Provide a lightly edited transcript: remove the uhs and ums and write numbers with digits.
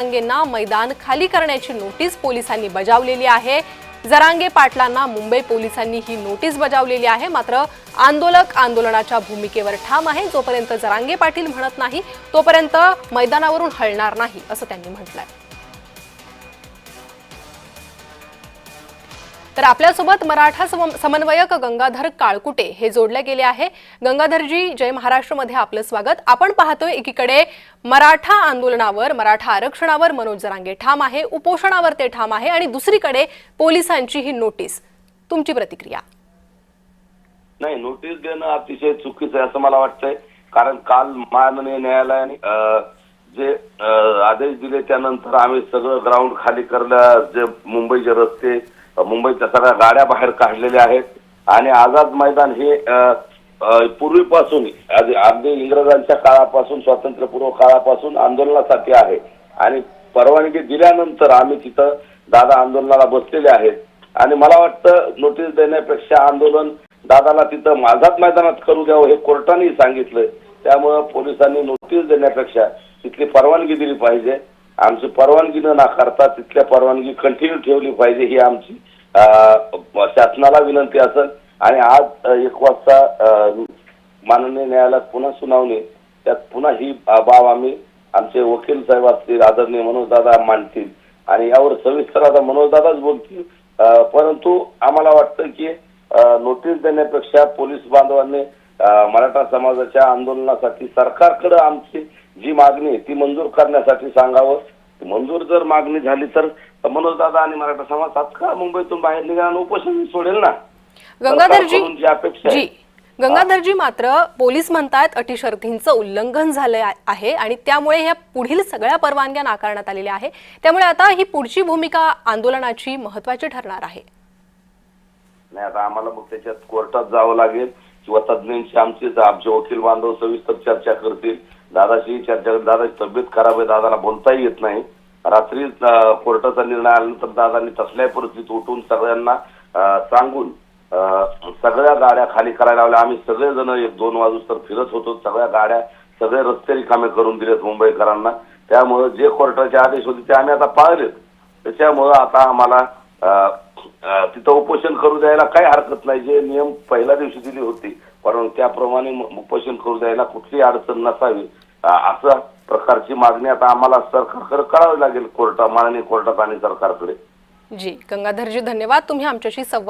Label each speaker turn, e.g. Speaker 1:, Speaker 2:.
Speaker 1: जरांगेंना मैदान खाली करण्याची नोटीस पोलिसांनी बजावलेली आहे। जरांगे पाटलांना मुंबई पोलिसांनी ही नोटीस बजावलेली आहे। मात्र आंदोलक आंदोलनाच्या भूमिकेवर ठाम आहे। जोपर्यंत जरांगे पाटील म्हणत नाही तोपर्यंत मैदानावरून हलणार नाही असं त्यांनी म्हटलंय। तर आपल्यासोबत मराठा समन्वयक गंगाधर काळकुटे हे जोडले गेले आहे। गंगाधरजी, जय महाराष्ट्र मध्ये आपलं स्वागत। आपण पाहतोय एकीकडे मराठा आंदोलनावर, मराठा आरक्षणावर मनोज जरांगे ठाम आहे, उपोषणावर ते ठाम आहे आणि दुसरीकडे पोलिसांची ही नोटीस। तुमची प्रतिक्रिया?
Speaker 2: नाही, नोटीस देणं अतिशय चुकीचं आहे असं मला वाटतंय। कारण काल माननीय न्यायालयाने जे आदेश दिले त्यानंतर आम्ही सगळं ग्राउंड खाली करलं। जे मुंबईचे रस्ते, मुंबईच्या सगळ्या गाड्या बाहेर काढलेल्या आहेत आणि आझाद मैदान हे पूर्वीपासून अगदी इंग्रजांच्या काळापासून, स्वातंत्र्यपूर्व काळापासून आंदोलनासाठी आहे आणि परवानगी दिल्यानंतर आम्ही तिथं दादा आंदोलनाला बसलेले आहेत। आणि मला वाटतं नोटीस देण्यापेक्षा आंदोलन दादाला तिथं आझाद मैदानात करू द्यावं हे कोर्टाने सांगितलं। त्यामुळे पोलिसांनी नोटीस देण्यापेक्षा तिथली परवानगी दिली पाहिजे। आमची परवानगी न नाकारता तिथल्या परवानगी कंटिन्यू ठेवली पाहिजे ही आमची शासनाला विनंती असेल। आणि आज 1 वाजता माननीय न्यायालयात पुन्हा सुनावणी, त्यात पुन्हा ही बाब आम्ही आमचे वकील साहेब असतील, आदरणीय मनोजदादा मांडतील आणि यावर सविस्तर आता मनोजदादाच बोलतील। परंतु आम्हाला वाटतं की नोटीस देण्यापेक्षा पोलीस बांधवांनी मराठा समाजाच्या आंदोलनासाठी सरकारकडे आमची जी मागणी आहे ती मंजूर करण्यासाठी सांगावं। मंजूर जर मागणी झाली तर मनोजदादा आणि मराठा समाज तात्काळ मुंबईतून बाहेर निघालं उपोषण सोडेल ना।
Speaker 1: गंगाधरजी, मात्र पोलीस म्हणतात अटी शर्तींचं उल्लंघन झालं आहे आणि त्यामुळे ह्या पुढील सगळ्या परवानग्या नाकारण्यात आलेल्या आहे। त्यामुळे आता ही पुढची भूमिका आंदोलनाची महत्त्वाची ठरणार आहे।
Speaker 2: नाही, आता आम्हाला मग त्याच्यात कोर्टात जावं लागेल किंवा तज्ञांशी आमचे वकील बांधव सविस्तर चर्चा करतील। दादाशी चर्चा, दादाची तब्येत खराब आहे, दादाला बोलताही येत नाही। रात्री कोर्टाचा निर्णय आल्यानंतर दादांनी तसल्या परिस्थितीत उठून सगळ्यांना सांगून सगळ्या गाड्या खाली करायला लावल्या। आम्ही सगळेजण 1-2 वाजूस्तर फिरत होतो, सगळ्या गाड्या, सगळे रस्ते रिकामे करून दिलेत मुंबईकरांना। त्यामुळे जे कोर्टाचे आदेश होते ते आम्ही आता पाळलेत। त्याच्यामुळे आता आम्हाला तिथं उपोषण करू द्यायला काही हरकत नाही। जे नियम पहिल्या दिवशी दिली होती पण त्याप्रमाणे उपोषण करू द्यायला कुठलीही अडचण नसावी अशा प्रकारची मागणी आता आम्हाला सरकारकडे करावी लागेल, माननीय कोर्टात आणि सरकारकडे।
Speaker 1: जी, गंगाधरजी धन्यवाद, तुम्ही आमच्याशी संवाद